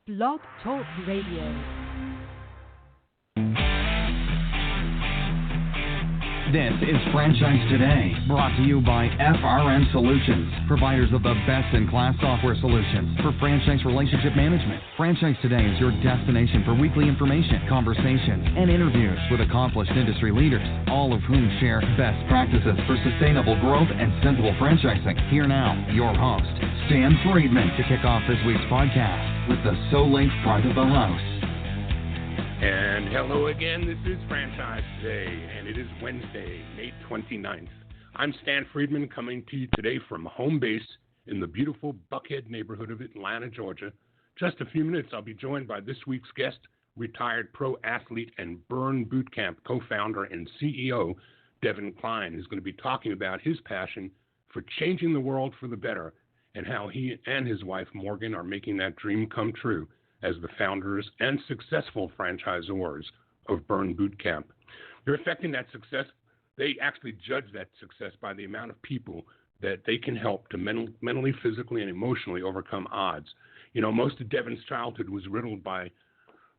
Blog Talk Radio. This is Franchise Today, brought to you by FRM Solutions, providers of the best-in-class software solutions for franchise relationship management. Franchise Today is your destination for weekly information, conversations, and interviews with accomplished industry leaders, all of whom share best practices for sustainable growth and sensible franchising. Here now, your host, Stan Friedman, to kick off this week's podcast with the So-Link part of the house. And hello again, this is Franchise Today, and it is Wednesday, May 29th. I'm Stan Friedman, coming to you today from home base in the beautiful Buckhead neighborhood of Atlanta, Georgia. Just a few minutes, I'll be joined by this week's guest, retired pro athlete and Burn Bootcamp co-founder and CEO, Devan Kline, who's going to be talking about his passion for changing the world for the better and how he and his wife, Morgan, are making that dream come true as the founders and successful franchisors of Burn Bootcamp. They're affecting that success. They actually judge that success by the amount of people that they can help to mentally, physically, and emotionally overcome odds. You know, most of Devan's childhood was riddled by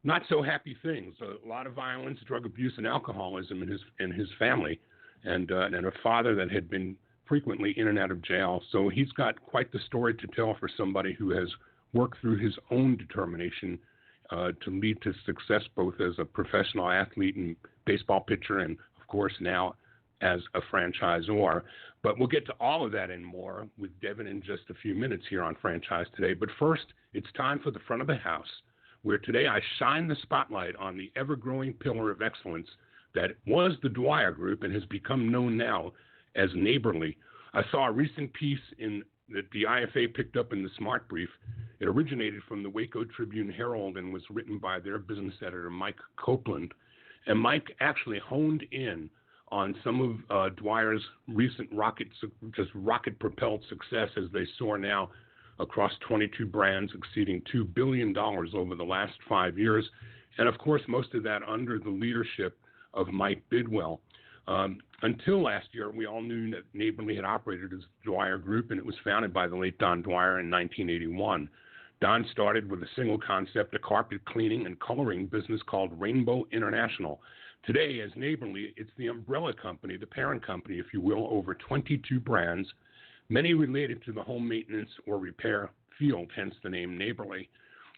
not so happy things, a lot of violence, drug abuse, and alcoholism in his family, and a father that had been frequently in and out of jail. So he's got quite the story to tell for somebody who has work through his own determination to lead to success, both as a professional athlete and baseball pitcher, and of course now as a franchisor. But we'll get to all of that and more with Devan in just a few minutes here on Franchise Today. But first, it's time for the front of the house, where today I shine the spotlight on the ever-growing pillar of excellence that was the Dwyer Group and has become known now as Neighborly. I saw a recent piece that the IFA picked up in the Smart Brief. It originated from the Waco Tribune Herald and was written by their business editor, Mike Copeland. And Mike actually honed in on some of Dwyer's recent rocket-propelled success as they soar now across 22 brands, exceeding $2 billion over the last 5 years. And, of course, most of that under the leadership of Mike Bidwell. Until last year, we all knew that Neighborly had operated as the Dwyer Group, and it was founded by the late Don Dwyer in 1981. Don started with a single concept, a carpet cleaning and coloring business called Rainbow International. Today, as Neighborly, it's the umbrella company, the parent company, if you will, over 22 brands, many related to the home maintenance or repair field, hence the name Neighborly.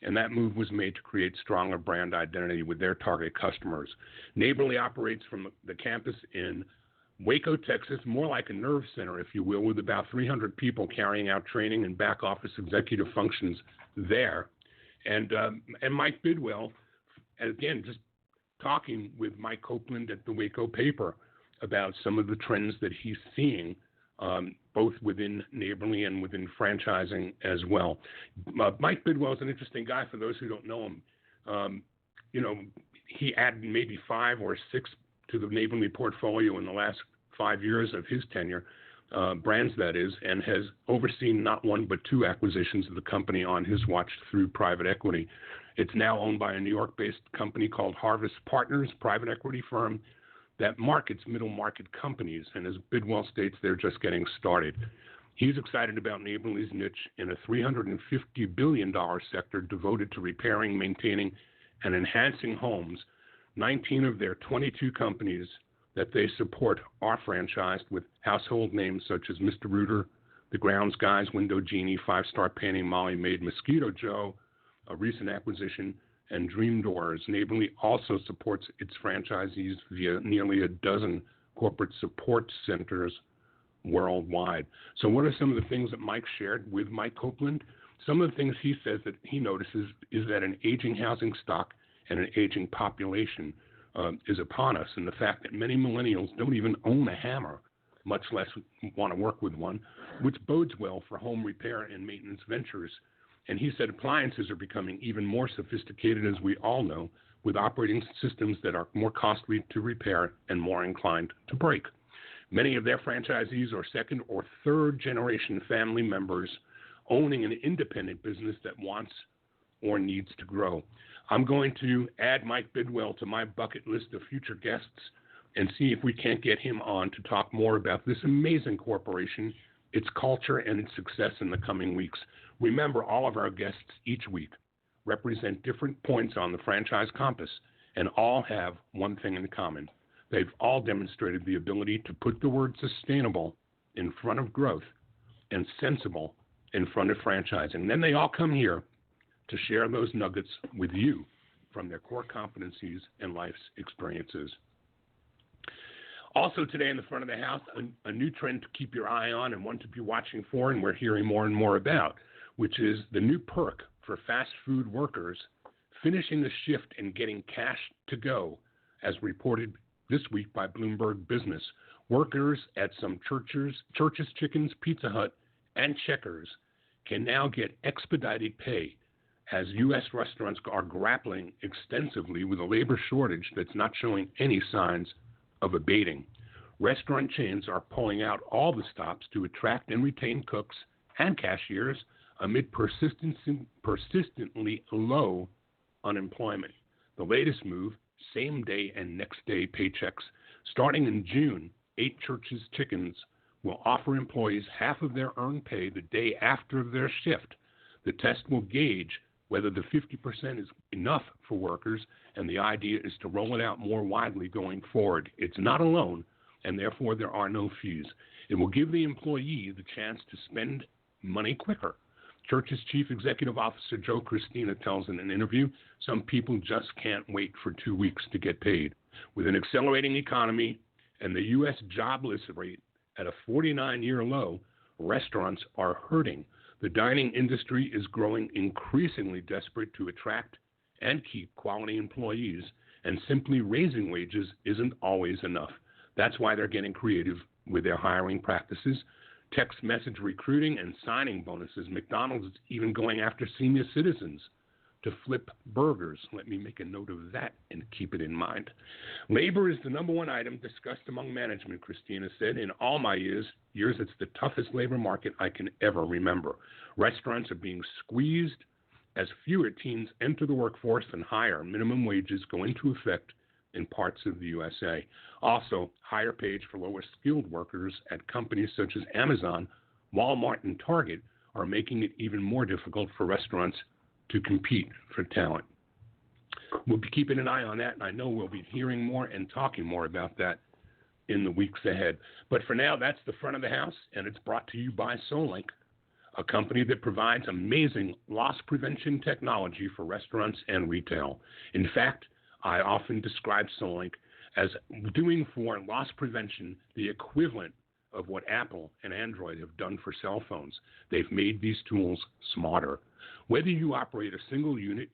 And that move was made to create stronger brand identity with their target customers. Neighborly operates from the campus in Waco, Texas, more like a nerve center, if you will, with about 300 people carrying out training and back office executive functions there. And Mike Bidwell, again, just talking with Mike Copeland at the Waco paper about some of the trends that he's seeing, both within Neighborly and within franchising as well. Mike Bidwell is an interesting guy for those who don't know him. He added maybe 5 or 6 to the Neighborly portfolio in the last 5 years of his tenure, brands that is, and has overseen not 1 but 2 acquisitions of the company on his watch through private equity. It's now owned by a New York-based company called Harvest Partners, private equity firm that markets middle market companies, and as Bidwell states, they're just getting started. He's excited about Neighborly's niche in a $350 billion sector devoted to repairing, maintaining, and enhancing homes. 19 of their 22 companies that they support are franchised with household names such as Mr. Rooter, The Grounds Guys, Window Genie, 5-Star Painting, Molly Maid, Mosquito Joe, a recent acquisition, and Dream Doors. Neighborly also supports its franchisees via nearly a dozen corporate support centers worldwide. So what are some of the things that Mike shared with Mike Copeland? Some of the things he says that he notices is that an aging housing stock and an aging population is upon us, and the fact that many millennials don't even own a hammer, much less want to work with one, which bodes well for home repair and maintenance ventures. And he said appliances are becoming even more sophisticated, as we all know, with operating systems that are more costly to repair and more inclined to break. Many of their franchisees are second or third generation family members owning an independent business that wants or needs to grow. I'm going to add Mike Bidwell to my bucket list of future guests and see if we can't get him on to talk more about this amazing corporation, its culture, and its success in the coming weeks. Remember, all of our guests each week represent different points on the franchise compass and all have one thing in common. They've all demonstrated the ability to put the word sustainable in front of growth and sensible in front of franchising. Then they all come here to share those nuggets with you from their core competencies and life's experiences. Also today in the front of the house, a new trend to keep your eye on and one to be watching for, and we're hearing more and more about, which is the new perk for fast food workers finishing the shift and getting cash to go, as reported this week by Bloomberg Business. Workers at some Church's Chickens, Pizza Hut, and Checkers can now get expedited pay as U.S. restaurants are grappling extensively with a labor shortage that's not showing any signs of abating. Restaurant chains are pulling out all the stops to attract and retain cooks and cashiers amid persistently low unemployment. The latest move, same-day and next-day paychecks. Starting in June, 8 Church's Chickens will offer employees half of their earned pay the day after their shift. The test will gauge whether the 50% is enough for workers, and the idea is to roll it out more widely going forward. It's not a loan, and therefore there are no fees. It will give the employee the chance to spend money quicker. Church's Chief Executive Officer Joe Christina tells in an interview, some people just can't wait for 2 weeks to get paid. With an accelerating economy and the U.S. jobless rate at a 49-year low, restaurants are hurting. The dining industry is growing increasingly desperate to attract and keep quality employees, and simply raising wages isn't always enough. That's why they're getting creative with their hiring practices. Text message recruiting and signing bonuses. McDonald's is even going after senior citizens to flip burgers. Let me make a note of that and keep it in mind. Labor is the number one item discussed among management, Christina said. In all my years, it's the toughest labor market I can ever remember. Restaurants are being squeezed as fewer teens enter the workforce and higher minimum wages go into effect in parts of the USA. Also, higher pays for lower skilled workers at companies such as Amazon, Walmart, and Target are making it even more difficult for restaurants to compete for talent. We'll be keeping an eye on that, and I know we'll be hearing more and talking more about that in the weeks ahead. But for now, that's the front of the house, and it's brought to you by Solink, a company that provides amazing loss prevention technology for restaurants and retail. In fact, I often describe Solink as doing for loss prevention the equivalent of what Apple and Android have done for cell phones. They've made these tools smarter. Whether you operate a single unit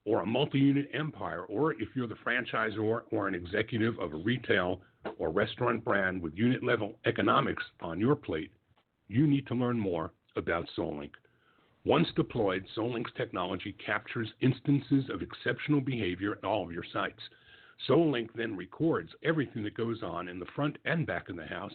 or a multi-unit empire, or if you're the franchisor or an executive of a retail or restaurant brand with unit-level economics on your plate, you need to learn more about Solink. Once deployed, Solink's technology captures instances of exceptional behavior at all of your sites. Solink then records everything that goes on in the front and back of the house,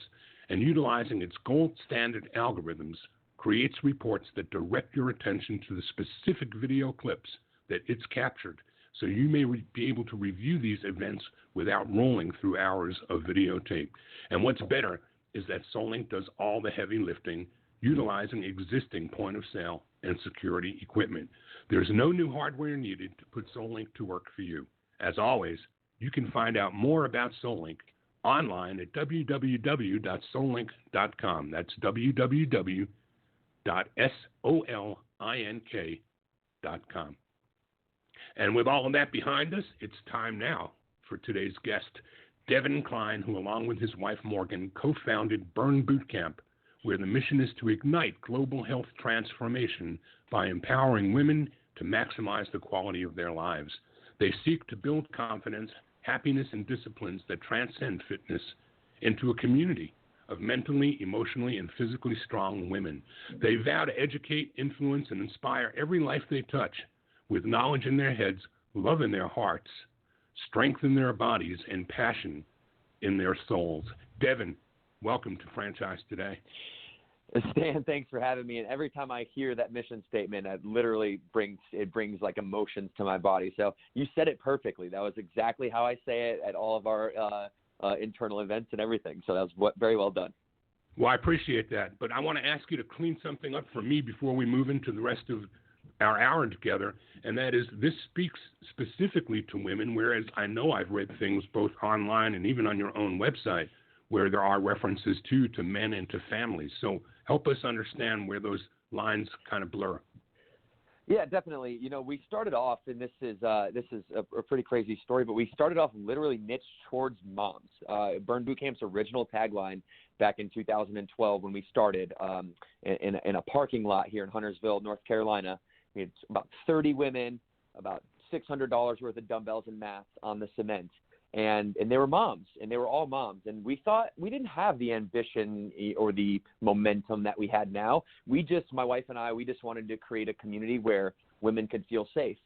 and utilizing its gold standard algorithms, creates reports that direct your attention to the specific video clips that it's captured, so you may be able to review these events without rolling through hours of videotape. And what's better is that Solink does all the heavy lifting, utilizing existing point-of-sale and security equipment. There's no new hardware needed to put Solink to work for you. As always, you can find out more about Solink online at www.solink.com. That's www.solink.com. And with all of that behind us, it's time now for today's guest, Devan Kline, who along with his wife Morgan co-founded Burn Boot Camp, where the mission is to ignite global health transformation by empowering women to maximize the quality of their lives. They seek to build confidence, happiness, and disciplines that transcend fitness into a community of mentally, emotionally, and physically strong women. They vow to educate, influence, and inspire every life they touch with knowledge in their heads, love in their hearts, strength in their bodies, and passion in their souls. Devan, welcome to Franchise Today. Stan, thanks for having me. And every time I hear that mission statement, it literally brings like emotions to my body. So you said it perfectly. That was exactly how I say it at all of our internal events and everything. So that was very well done. Well, I appreciate that. But I want to ask you to clean something up for me before we move into the rest of our hour together, and that is this speaks specifically to women, whereas I know I've read things both online and even on your own website where there are references to men and to families. So help us understand where those lines kind of blur. Yeah, definitely. We started off, and this is a pretty crazy story, but we started off literally niched towards moms. Burn Boot Camp's original tagline back in 2012 when we started in a parking lot here in Huntersville, North Carolina. We had about 30 women, about $600 worth of dumbbells and mats on the cement. And they were moms, and they were all moms. And we thought we didn't have the ambition or the momentum that we had now. My wife and I, we just wanted to create a community where women could feel safe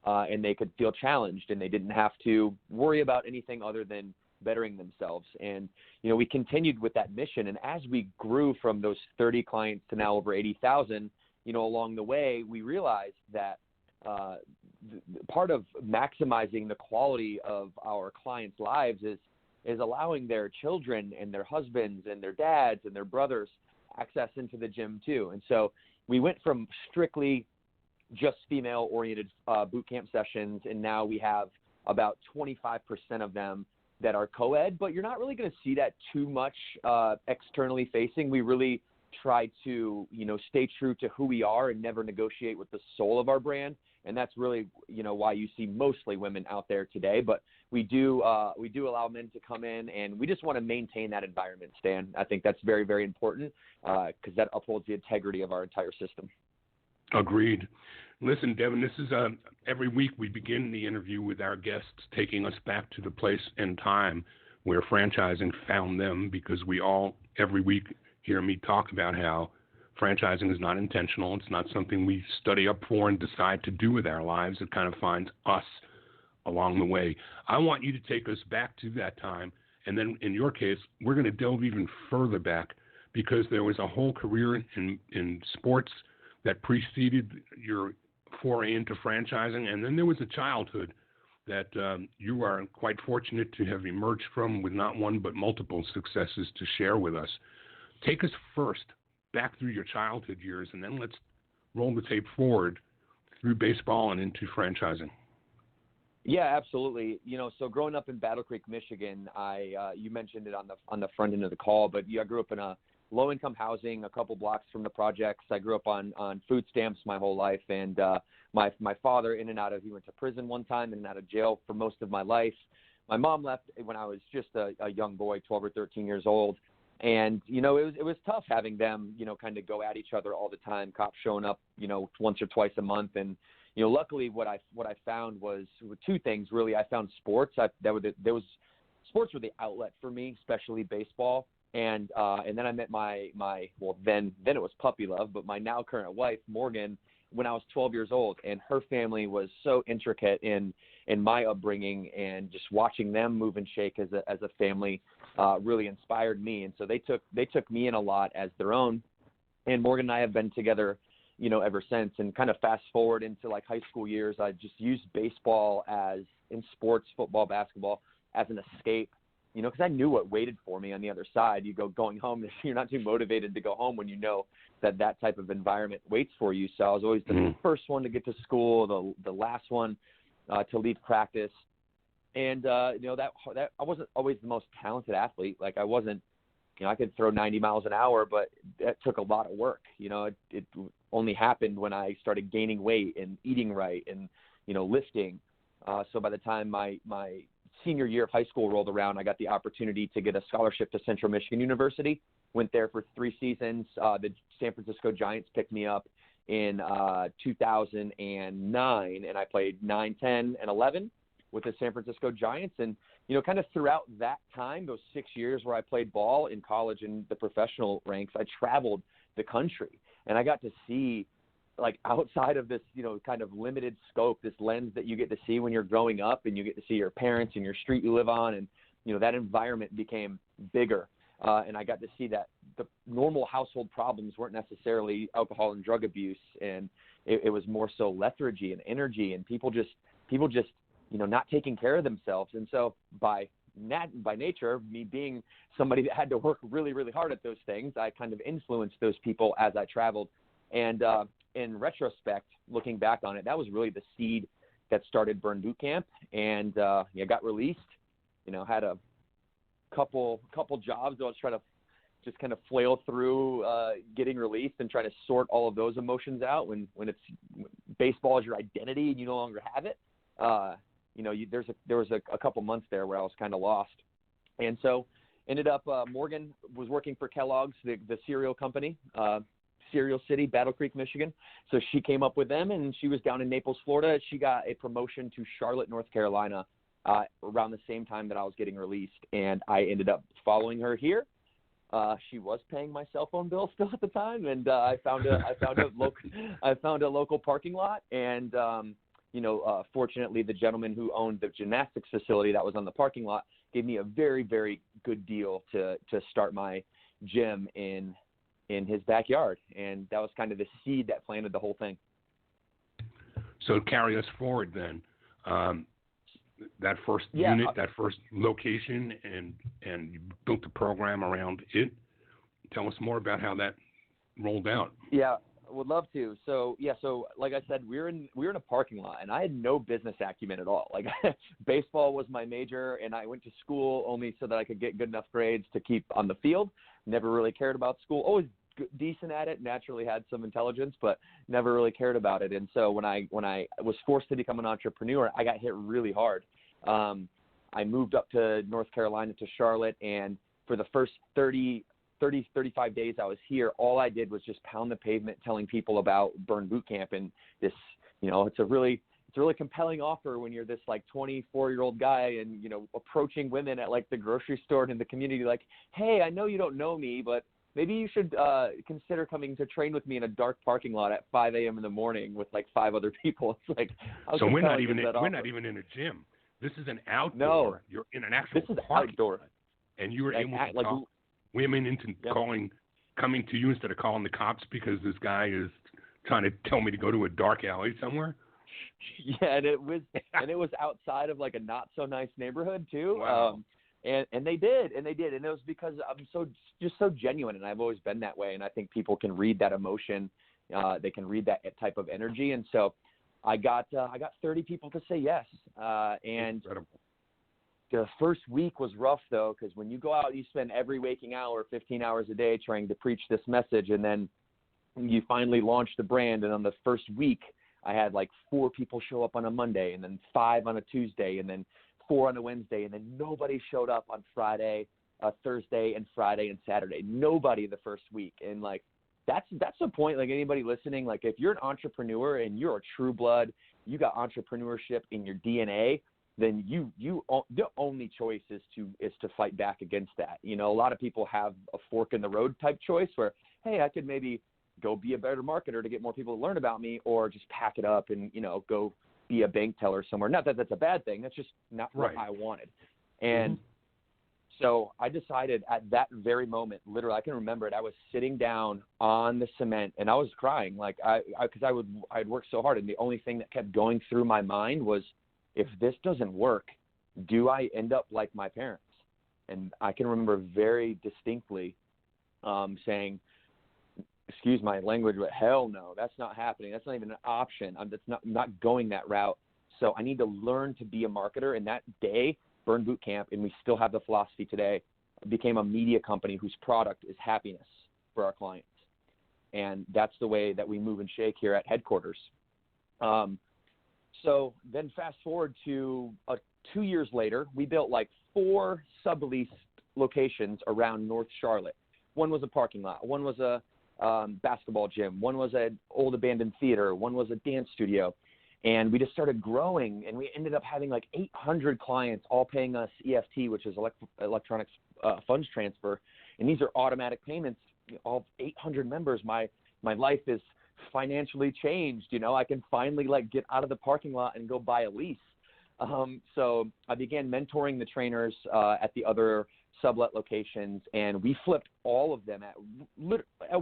and they could feel challenged, and they didn't have to worry about anything other than bettering themselves. And, we continued with that mission. And as we grew from those 30 clients to now over 80,000, along the way, we realized that part of maximizing the quality of our clients' lives is allowing their children and their husbands and their dads and their brothers access into the gym too. And so we went from strictly just female-oriented boot camp sessions, and now we have about 25% of them that are co-ed, but you're not really going to see that too much externally facing. We really try to, stay true to who we are and never negotiate with the soul of our brand. And that's really, why you see mostly women out there today. But we do allow men to come in, and we just want to maintain that environment, Stan. I think that's very, very important because that upholds the integrity of our entire system. Agreed. Listen, Devan, this is every week we begin the interview with our guests taking us back to the place and time where franchising found them, because we all every week hear me talk about how franchising is not intentional. It's not something we study up for and decide to do with our lives. It kind of finds us along the way. I want you to take us back to that time. And then in your case, we're going to delve even further back, because there was a whole career in sports that preceded your foray into franchising. And then there was a childhood that you are quite fortunate to have emerged from with not one but multiple successes to share with us. Take us first back through your childhood years, and then let's roll the tape forward through baseball and into franchising. Yeah, absolutely. So growing up in Battle Creek, Michigan, you mentioned it on the front end of the call, but I grew up in a low-income housing, a couple blocks from the projects. I grew up on food stamps my whole life, and my father he went to prison one time, in and out of jail for most of my life. My mom left when I was just a young boy, 12 or 13 years old. And, it was tough having them, kind of go at each other all the time, cops showing up, once or twice a month. And, luckily what I found was two things, really. I found sports. Sports were the outlet for me, especially baseball. And then I met then it was puppy love, but my now current wife, Morgan, when I was 12 years old, and her family was so intricate in my upbringing, and just watching them move and shake as a family really inspired me. And so they took me in a lot as their own, and Morgan and I have been together, ever since. And kind of fast forward into like high school years, I just used baseball in sports, football, basketball, as an escape, because I knew what waited for me on the other side. Going home, you're not too motivated to go home when you know that type of environment waits for you. So I was always the first one to get to school, the last one to leave practice. And, that I wasn't always the most talented athlete. Like I wasn't, I could throw 90 miles an hour, but that took a lot of work. It only happened when I started gaining weight and eating right and, lifting. So by the time my senior year of high school rolled around, I got the opportunity to get a scholarship to Central Michigan University. Went there for 3 seasons. The San Francisco Giants picked me up in 2009, and I played 9, 10, and 11 with the San Francisco Giants. And, kind of throughout that time, those 6 years where I played ball in college and the professional ranks, I traveled the country, and I got to see, like, outside of this, kind of limited scope, this lens that you get to see when you're growing up, and you get to see your parents and your street you live on. And, that environment became bigger. And I got to see that the normal household problems weren't necessarily alcohol and drug abuse. And it was more so lethargy and energy, and people just, not taking care of themselves. And so by nature, me being somebody that had to work really, really hard at those things, I kind of influenced those people as I traveled. And in retrospect, looking back on it, that was really the seed that started Burn Boot Camp. And got released. Had a couple jobs. I was trying to just kind of flail through getting released and try to sort all of those emotions out when baseball is your identity and you no longer have it. There was a couple months there where I was kind of lost. And so ended up, Morgan was working for Kellogg's, the cereal company, Cereal City, Battle Creek, Michigan. So she came up with them, and she was down in Naples, Florida. She got a promotion to Charlotte, North Carolina, around the same time that I was getting released. And I ended up following her here. She was paying my cell phone bill still at the time, and I found a local parking lot, and fortunately, the gentleman who owned the gymnastics facility that was on the parking lot gave me a very, very good deal to start my gym in his backyard, and that was kind of the seed that planted the whole thing. So carry us forward then. That first unit, that first location, and you built the program around it. Tell us more about how that rolled out. Yeah, would love to. So like I said, we were in a parking lot, and I had no business acumen at all. Like baseball was my major, and I went to school only so that I could get good enough grades to keep on the field. Never really cared about school. Always decent at it, naturally had some intelligence, but never really cared about it. And so when I was forced to become an entrepreneur, I got hit really hard. I moved up to North Carolina, to Charlotte, and for the first 35 days I was here, all I did was just pound the pavement telling people about Burn Boot Camp. And this, it's a really compelling offer when you're this like 24-year-old guy and, approaching women at like the grocery store and in the community, like, hey, I know you don't know me, but maybe you should consider coming to train with me in a dark parking lot at 5 a.m. in the morning with like 5 other people. It's like, so we're not even in a gym. This is an outdoor. No, you're in an actual. This is parking outdoor. lot. And you were able to talk women into coming to you instead of calling the cops because this guy is trying to tell me to go to a dark alley somewhere. Yeah, and it was outside of like a not so nice neighborhood too. Wow. And they did, and it was because I'm so genuine, and I've always been that way, and I think people can read that emotion, they can read that type of energy, and so I got 30 people to say yes, and incredible. The first week was rough though, because when you go out, you spend every waking hour, 15 hours a day, trying to preach this message, and then you finally launch the brand, and on the first week, I had like 4 people show up on a Monday, and then 5 on a Tuesday, and then 4 on a Wednesday, and then nobody showed up on Friday, Thursday, and Friday and Saturday. Nobody the first week. And like that's the point. Like anybody listening, like if you're an entrepreneur and you're a true blood, you got entrepreneurship in your DNA, then the only choice is to fight back against that. A lot of people have a fork in the road type choice where, hey, I could maybe go be a better marketer to get more people to learn about me, or just pack it up and go be a bank teller somewhere. Not that that's a bad thing. That's just not what I wanted. And so I decided at that very moment, literally, I can remember it. I was sitting down on the cement and I was crying, like because I'd worked so hard, and the only thing that kept going through my mind was, if this doesn't work, do I end up like my parents? And I can remember very distinctly saying, excuse my language, but hell no, that's not happening. That's not even an option. I'm not going that route. So I need to learn to be a marketer. And that day, Burn Boot Camp, and we still have the philosophy today, became a media company whose product is happiness for our clients. And that's the way that we move and shake here at headquarters. So then fast forward to 2 years later, we built like 4 subleased locations around North Charlotte. One was a parking lot. One was a basketball gym. One was an old abandoned theater. One was a dance studio. And we just started growing, and we ended up having like 800 clients all paying us EFT, which is electronic funds transfer. And these are automatic payments. All 800 members, my life is financially changed. I can finally like get out of the parking lot and go buy a lease. So I began mentoring the trainers at the other sublet locations, and we flipped all of them at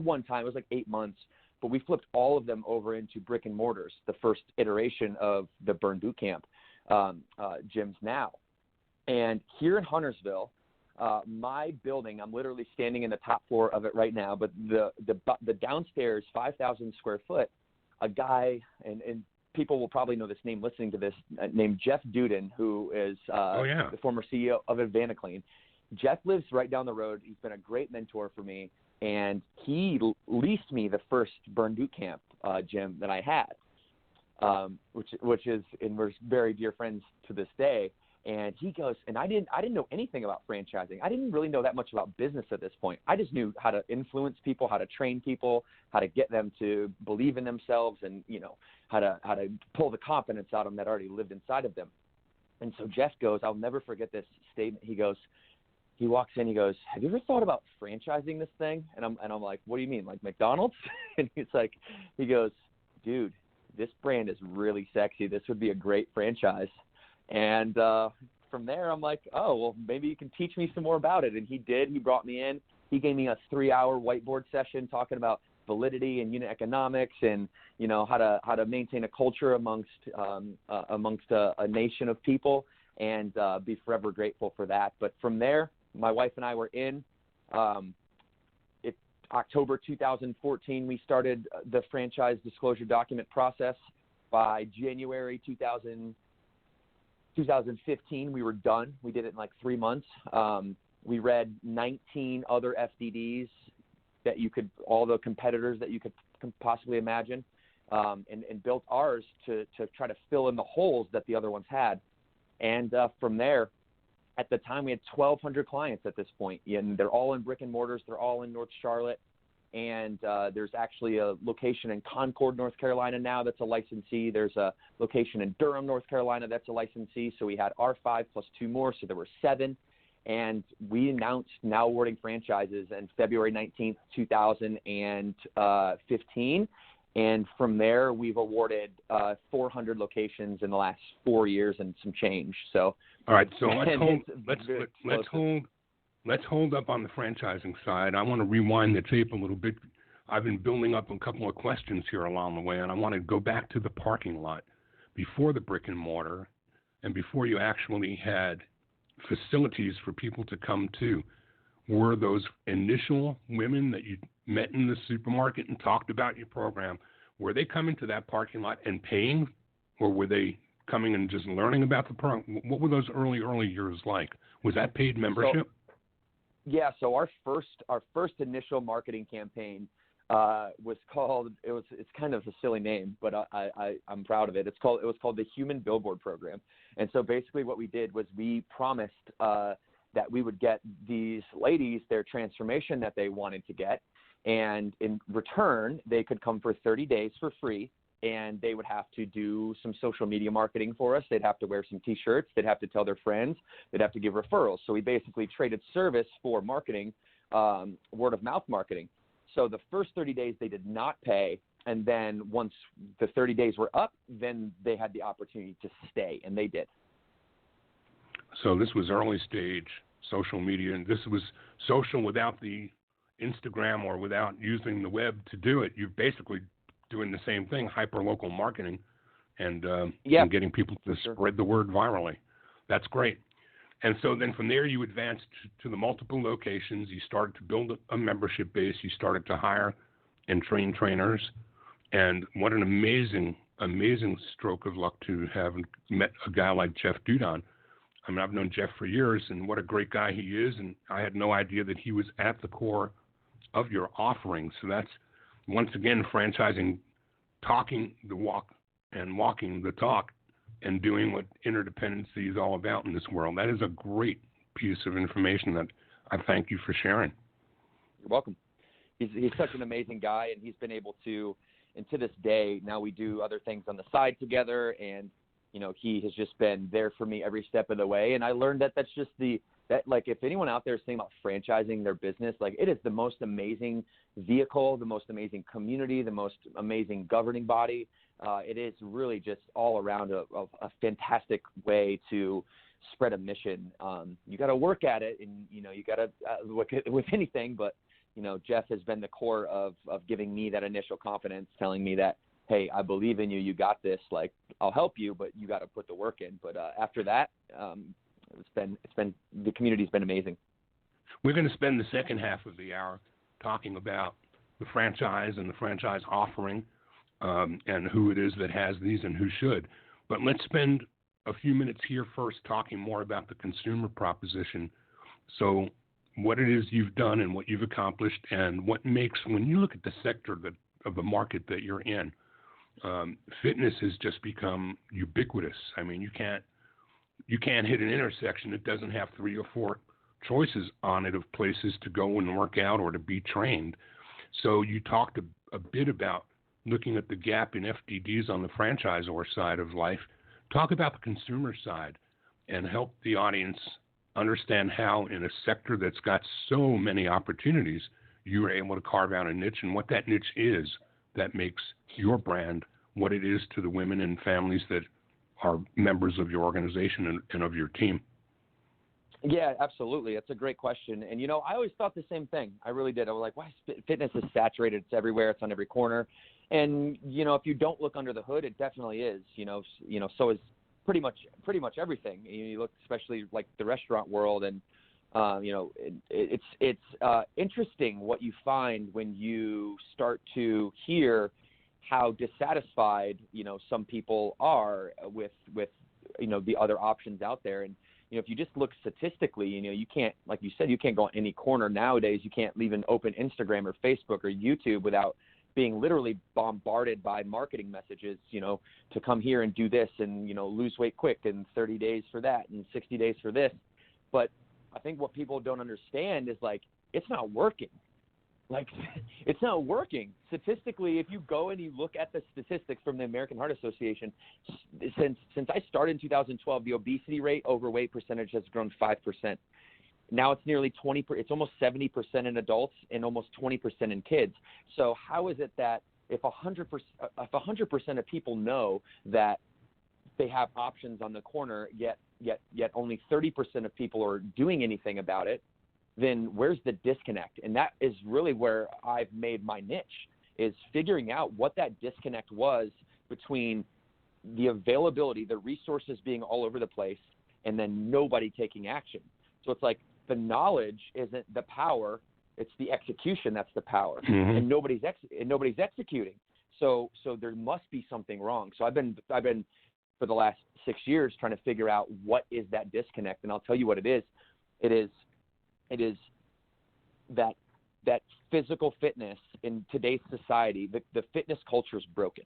one time. It was like 8 months, but we flipped all of them over into brick and mortars, the first iteration of the Burn Boot Camp gyms now. And here in Huntersville, my building, I'm literally standing in the top floor of it right now, but the downstairs 5,000 square foot a guy, and people will probably know this name listening to this, named Jeff Duden, who is the former CEO of Devan Kline. Jeff lives right down the road. He's been a great mentor for me, and he leased me the first Burn Boot Camp gym that I had, which is, and we're very dear friends to this day. And he goes, and I didn't know anything about franchising. I didn't really know that much about business at this point. I just knew how to influence people, how to train people, how to get them to believe in themselves, and how to pull the confidence out of them that already lived inside of them. And so Jeff goes, I'll never forget this statement. He walks in, he goes, have you ever thought about franchising this thing? And I'm like, what do you mean, like McDonald's? And he goes, dude, this brand is really sexy. This would be a great franchise. And from there, I'm like, oh, well, maybe you can teach me some more about it. And he did. He brought me in. He gave me a 3-hour whiteboard session talking about validity and unit economics, and how to maintain a culture amongst a nation of people, and be forever grateful for that. But from there, my wife and I were in. October 2014, we started the franchise disclosure document process. By January 2015, we were done. We did it in like 3 months. We read 19 other FDDs all the competitors that you could possibly imagine, and built ours to try to fill in the holes that the other ones had. And from there, at the time, we had 1,200 clients at this point, and they're all in brick and mortars. They're all in North Charlotte. And there's actually a location in Concord, North Carolina now that's a licensee. There's a location in Durham, North Carolina that's a licensee. So we had our 5 plus 2 more, so there were 7. And we announced now awarding franchises on February 19th, 2015. And from there, we've awarded 400 locations in the last 4 years and some change. So, all right. So let's hold up on the franchising side. I want to rewind the tape a little bit. I've been building up a couple of questions here along the way, and I want to go back to the parking lot before the brick and mortar, and before you actually had facilities for people to come to. Were those initial women that you met in the supermarket and talked about your program, were they coming to that parking lot and paying, or were they coming and just learning about the program? What were those early years like? Was that paid membership? So our first initial marketing campaign was called, it's kind of a silly name, but I'm proud of it. It was called the Human Billboard Program. And so basically what we did was we promised that we would get these ladies their transformation that they wanted to get, and in return they could come for 30 days for free, and they would have to do some social media marketing for us. They'd have to wear some T-shirts. They'd have to tell their friends. They'd have to give referrals. So we basically traded service for marketing, word of mouth marketing. So the first 30 days they did not pay, and then once the 30 days were up, then they had the opportunity to stay, and they did. So this was early stage social media, and this was social without the Instagram or without using the web to do it. You're basically doing the same thing, hyper-local marketing, and getting people to spread the word virally. That's great. And so then from there you advanced to the multiple locations. You started to build a membership base. You started to hire and train trainers. And what an amazing, amazing stroke of luck to have met a guy like Jeff Duden. I mean, I've known Jeff for years, and what a great guy he is. And I had no idea that he was at the core of your offering. So that's, once again, franchising, talking the walk and walking the talk, and doing what interdependency is all about in this world. That is a great piece of information that I thank you for sharing. You're welcome. He's such an amazing guy, and he's been able to, and to this day, now we do other things on the side together, and he has just been there for me every step of the way. And I learned that that's just if anyone out there is thinking about franchising their business, it is the most amazing vehicle, the most amazing community, the most amazing governing body. It is really just all around a fantastic way to spread a mission. You got to work at it, and you got to look at it with anything. But Jeff has been the core of giving me that initial confidence, telling me that, hey, I believe in you. You got this. I'll help you, but you got to put the work in. But after that, it's been the community's been amazing. We're going to spend the second half of the hour talking about the franchise and the franchise offering. and who it is that has these and who should. But let's spend a few minutes here first talking more about the consumer proposition. So what it is you've done and what you've accomplished, and what makes, when you look at the sector of the market that you're in, fitness has just become ubiquitous. I mean, you can't hit an intersection that doesn't have 3 or 4 choices on it of places to go and work out or to be trained. So you talked a bit about looking at the gap in FDDs on the franchisor side of life. Talk about the consumer side and help the audience understand how, in a sector that's got so many opportunities, you were able to carve out a niche, and what that niche is that makes your brand what it is to the women and families that are members of your organization and of your team. Yeah, absolutely. That's a great question. And, I always thought the same thing. I really did. I was like, why fitness is saturated. It's everywhere. It's on every corner. And, if you don't look under the hood, it definitely is, so is pretty much everything. You look, especially like the restaurant world, and, it's interesting what you find when you start to hear how dissatisfied, some people are with the other options out there. And, if you just look statistically, you can't, like you said, you can't go on any corner nowadays. You can't leave an open Instagram or Facebook or YouTube without being literally bombarded by marketing messages, to come here and do this and, lose weight quick and 30 days for that and 60 days for this. But I think what people don't understand is, like, it's not working. Like, it's not working. Statistically, if you go and you look at the statistics from the American Heart Association, since I started in 2012, the obesity rate, overweight percentage has grown 5%. Now it's nearly 20%. It's almost 70% in adults and almost 20% in kids. So how is it that if 100% of people know that they have options on the corner, yet only 30% of people are doing anything about it, then where's the disconnect? And that is really where I've made my niche, is figuring out what that disconnect was between the availability, the resources being all over the place, and then nobody taking action. So it's like the knowledge isn't the power, it's the execution that's the power, and nobody's executing. So there must be something wrong. So I've been for the last 6 years trying to figure out what is that disconnect, and I'll tell you what it is. It is that physical fitness in today's society, the fitness culture is broken.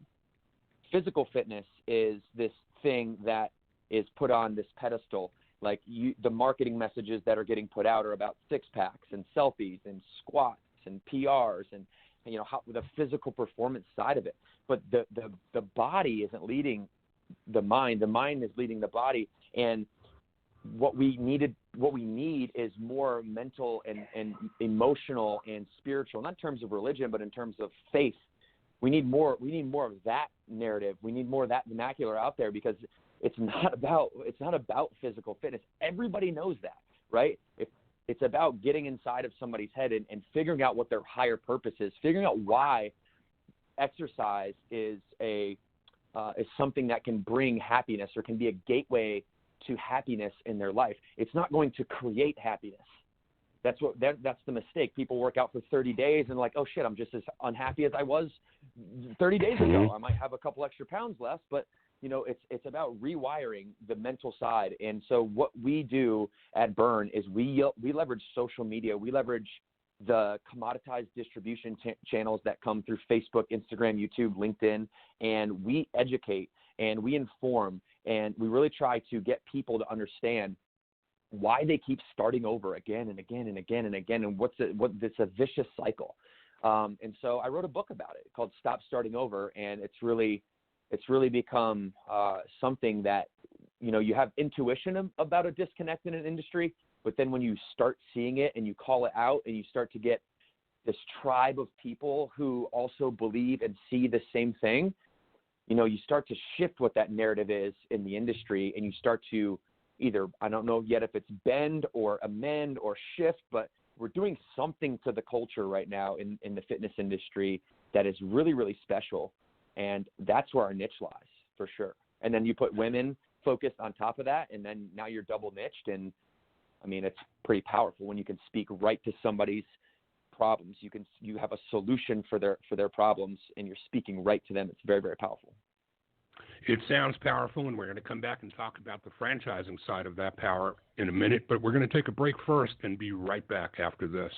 Physical fitness is this thing that is put on this pedestal. Like, the marketing messages that are getting put out are about six-packs and selfies and squats and PRs and how the physical performance side of it. But the body isn't leading the mind. The mind is leading the body. And what we need is more mental and emotional and spiritual, not in terms of religion, but in terms of faith. We need more of that narrative. We need more of that vernacular out there, because it's not about physical fitness. Everybody knows that, right? It's about getting inside of somebody's head and figuring out what their higher purpose is, figuring out why exercise is something that can bring happiness or can be a gateway to happiness in their life. It's not going to create happiness. That's the mistake. People work out for 30 days and like, oh shit, I'm just as unhappy as I was 30 days ago. I might have a couple extra pounds less, but it's about rewiring the mental side. And so what we do at Burn is we leverage social media. We leverage the commoditized distribution channels that come through Facebook, Instagram, YouTube, LinkedIn, and we educate and we inform, and we really try to get people to understand why they keep starting over again and again and again and again, and it's a vicious cycle. And so I wrote a book about it called Stop Starting Over, and it's really become something that you have intuition about a disconnect in an industry, but then when you start seeing it and you call it out and you start to get this tribe of people who also believe and see the same thing, you start to shift what that narrative is in the industry, and you start to either, I don't know yet if it's bend or amend or shift, but we're doing something to the culture right now in the fitness industry that is really, really special. And that's where our niche lies, for sure. And then you put women focused on top of that, and then now you're double niched. And I mean, it's pretty powerful when you can speak right to somebody's problems. You have a solution for their problems, and you're speaking right to them. It's very, very powerful. It sounds powerful, and we're going to come back and talk about the franchising side of that power in a minute, but we're going to take a break first and be right back after this.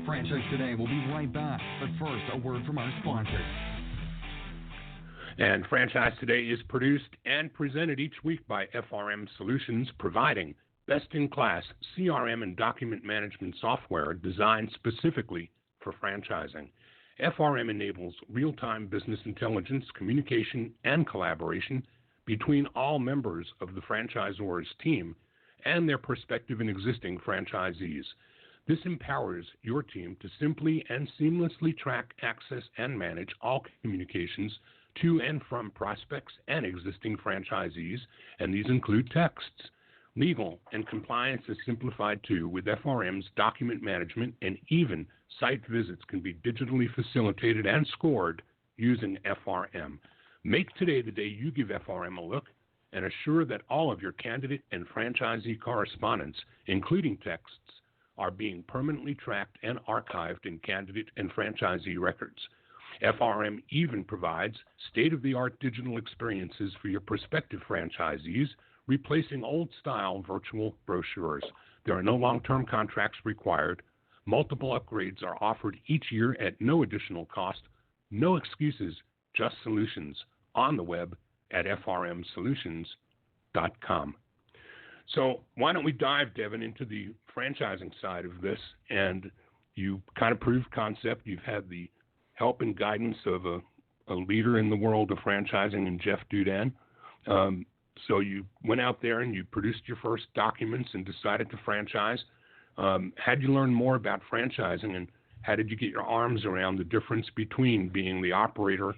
Franchise Today will be right back, but first, a word from our sponsors. And Franchise Today is produced and presented each week by FRM Solutions, providing best-in-class CRM and document management software designed specifically for franchising. FRM enables real-time business intelligence, communication, and collaboration between all members of the franchisor's team and their prospective and existing franchisees. This empowers your team to simply and seamlessly track, access, and manage all communications to and from prospects and existing franchisees, and these include texts. Legal and compliance is simplified too, with FRM's document management, and even site visits can be digitally facilitated and scored using FRM. Make today the day you give FRM a look, and assure that all of your candidate and franchisee correspondence, including texts, are being permanently tracked and archived in candidate and franchisee records. FRM even provides state-of-the-art digital experiences for your prospective franchisees, replacing old-style virtual brochures. There are no long-term contracts required. Multiple upgrades are offered each year at no additional cost. No excuses, just solutions on the web at frmsolutions.com. So why don't we dive, Devan, into the franchising side of this? And you kind of proved concept. You've had the help and guidance of a leader in the world of franchising in Jeff Dudan. So you went out there and you produced your first documents and decided to franchise. How'd you learn more about franchising, and how did you get your arms around the difference between being the operator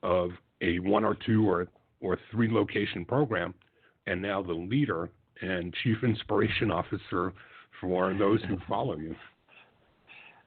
of a 1 or 2 or 3 location program and now the leader and chief inspiration officer for those who follow you?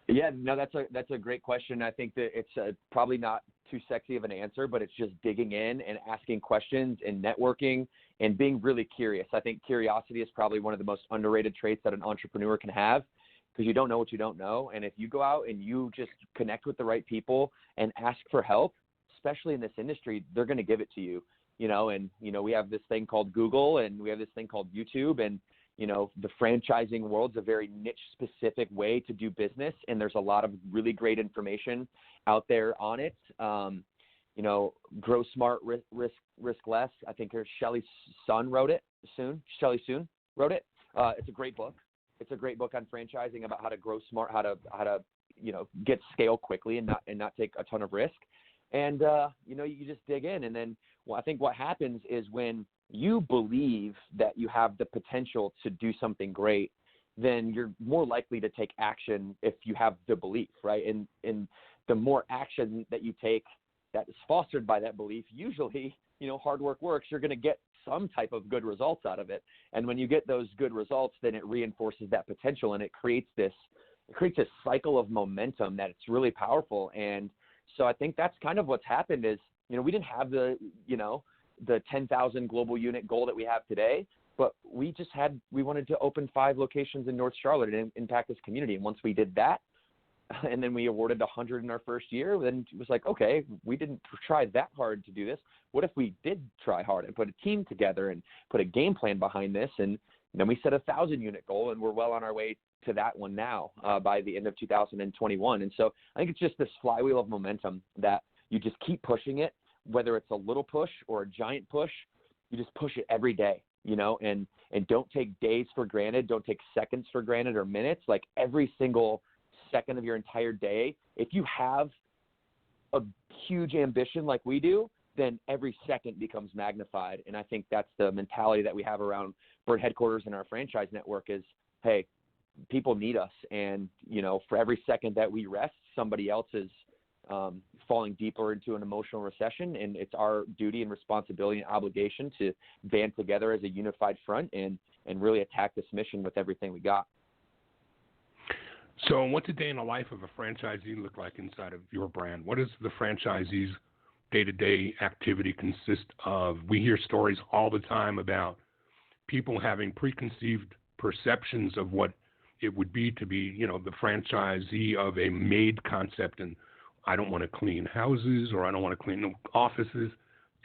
Yeah, no, that's a great question. I think that it's probably not too sexy of an answer, but it's just digging in and asking questions and networking and being really curious. I think curiosity is probably one of the most underrated traits that an entrepreneur can have, because you don't know what you don't know. And if you go out and you just connect with the right people and ask for help, especially in this industry, they're going to give it to you. And we have this thing called Google, and we have this thing called YouTube, and the franchising world's a very niche specific way to do business. And there's a lot of really great information out there on it. Grow smart, risk less. I think Shelly Soon wrote it. It's a great book. It's a great book on franchising about how to grow smart, how to get scale quickly and not take a ton of risk. And, you just dig in. And then I think what happens is when you believe that you have the potential to do something great, then you're more likely to take action if you have the belief, right? And the more action that you take that is fostered by that belief, usually, hard work works, you're going to get some type of good results out of it. And when you get those good results, then it reinforces that potential, and it creates this cycle of momentum that it's really powerful. And so I think that's kind of what's happened is, we didn't have the 10,000 global unit goal that we have today, but we wanted to open 5 locations in North Charlotte and impact this community. And once we did that, and then we awarded 100 in our first year, then it was like, okay, we didn't try that hard to do this. What if we did try hard and put a team together and put a game plan behind this? And then we set a 1,000 unit goal, and we're well on our way to that one now by the end of 2021. And so I think it's just this flywheel of momentum that you just keep pushing it, whether it's a little push or a giant push, you just push it every day, and don't take days for granted. Don't take seconds for granted or minutes. Like every single second of your entire day, if you have a huge ambition like we do, then every second becomes magnified. And I think that's the mentality that we have around Bird Headquarters and our franchise network is, hey, people need us. And, for every second that we rest, somebody else is falling deeper into an emotional recession. And it's our duty and responsibility and obligation to band together as a unified front and really attack this mission with everything we got. So what's a day in the life of a franchisee look like inside of your brand? What does the franchisee's day-to-day activity consist of? We hear stories all the time about people having preconceived perceptions of what it would be to be, the franchisee of a made concept, and I don't want to clean houses or I don't want to clean offices,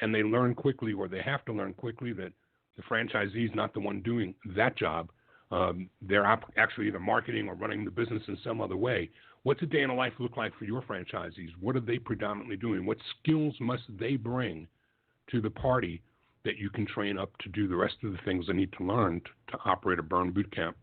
and they learn quickly, or they have to learn quickly, that the franchisee is not the one doing that job. They're actually either marketing or running the business in some other way. What's a day in the life look like for your franchisees? What are they predominantly doing? What skills must they bring to the party that you can train up to do the rest of the things they need to learn to operate a burn boot camp?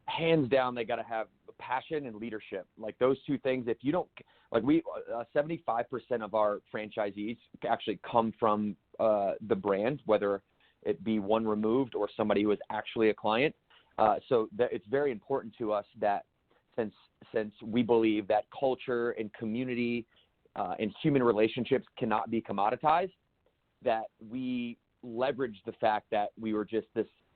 Hands down, they got to have passion and leadership. Like those two things. If you don't, 75% of our franchisees actually come from the brand, whether it be one removed or somebody who is actually a client. So it's very important to us that since we believe that culture and community and human relationships cannot be commoditized, that we leverage the fact that we were just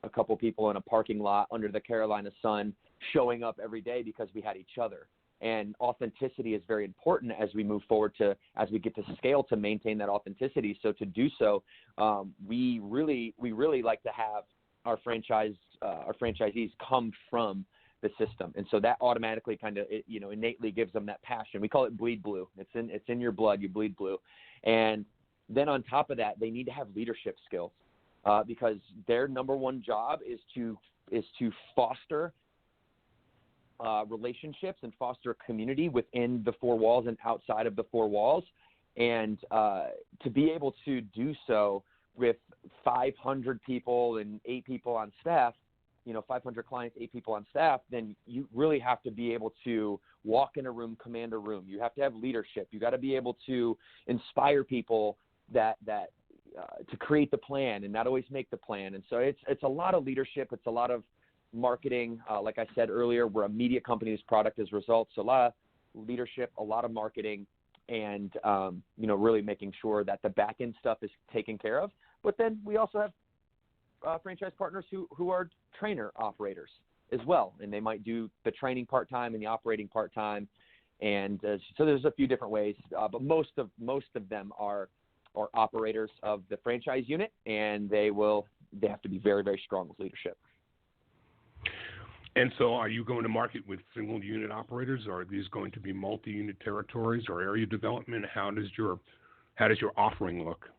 a couple people in a parking lot under the Carolina sun showing up every day because we had each other. And authenticity is very important as we move forward as we get to scale, to maintain that authenticity. So to do so, we really like to have our franchisees come from the system. And so that automatically kind of, innately gives them that passion. We call it bleed blue. It's in your blood. You bleed blue. And then on top of that, they need to have leadership skills, because their number one job is to foster relationships and foster community within the four walls and outside of the four walls. And to be able to do so with 500 people and 8 people on staff, 500 clients, 8 people on staff, then you really have to be able to walk in a room, command a room. You have to have leadership. You got to be able to inspire people that to create the plan and not always make the plan. And so it's a lot of leadership. It's a lot of marketing. Like I said earlier, we're a media company whose product is results. So a lot of leadership, a lot of marketing, and really making sure that the back end stuff is taken care of. But then we also have franchise partners who are trainer operators as well, and they might do the training part-time and the operating part-time. And so there's a few different ways, but most of them are operators of the franchise unit, and they have to be very, very strong with leadership. And so are you going to market with single unit operators, or are these going to be multi-unit territories or area development? How does your offering look?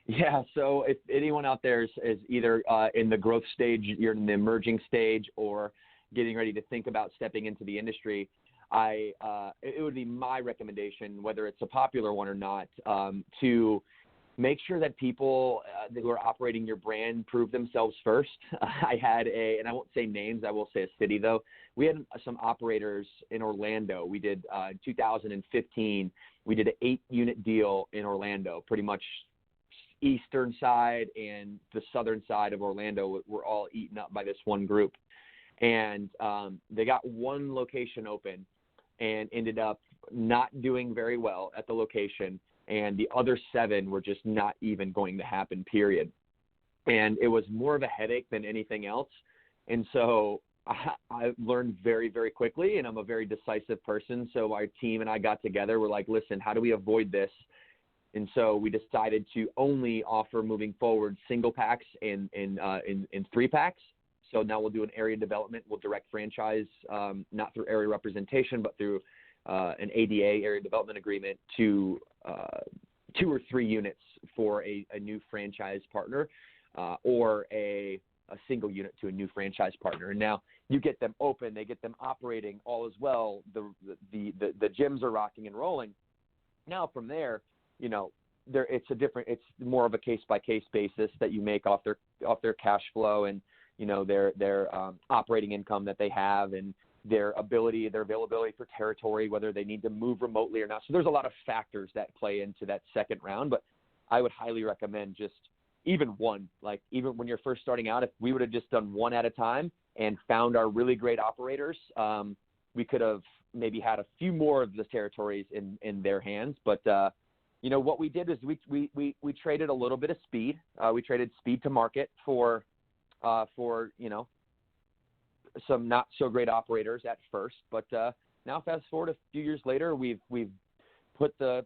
Yeah, so if anyone out there is either in the growth stage, you're in the emerging stage, or getting ready to think about stepping into the industry, it would be my recommendation, whether it's a popular one or not, to make sure that people who are operating your brand prove themselves first. I had and I won't say names, I will say a city though. We had some operators in Orlando. We did in 2015, we did an 8-unit deal in Orlando, pretty much eastern side and the southern side of Orlando were all eaten up by this one group. And they got one location open and ended up not doing very well at the location. And the other 7 were just not even going to happen, period. And it was more of a headache than anything else. And so I learned very, very quickly, and I'm a very decisive person. So our team and I got together. We're like, listen, how do we avoid this? And so we decided to only offer moving forward single packs in 3 packs. So now we'll do an area development. We'll direct franchise, not through area representation, but through an ADA, area development agreement, to 2 or 3 units for a new franchise partner, or a single unit to a new franchise partner. And now you get them open, they get them operating all as well. The gyms are rocking and rolling. Now from there, it's more of a case by case basis that you make off their cash flow and their operating income that they have, and their availability for territory, whether they need to move remotely or not. So there's a lot of factors that play into that second round, but I would highly recommend just even one. Like, even when you're first starting out, if we would have just done one at a time and found our really great operators, we could have maybe had a few more of the territories in their hands. But what we did is we traded a little bit of speed. We traded speed to market for some not so great operators at first. But now fast forward a few years later, we've put the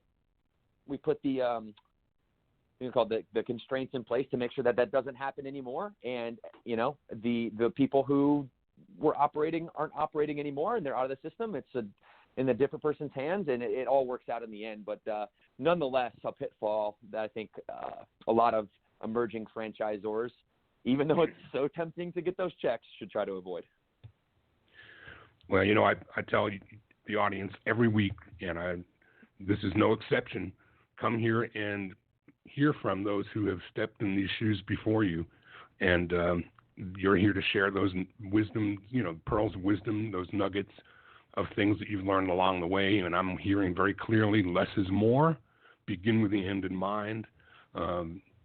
constraints in place to make sure that doesn't happen anymore. And the people who aren't operating anymore, and they're out of the system. It's in a different person's hands, and it all works out in the end. But nonetheless, a pitfall that I think a lot of emerging franchisors, even though it's so tempting to get those checks, should try to avoid. Well, I tell the audience every week, and this is no exception, come here and hear from those who have stepped in these shoes before you. And you're here to share those wisdom, pearls of wisdom, those nuggets of things that you've learned along the way. And I'm hearing very clearly, less is more. Begin with the end in mind.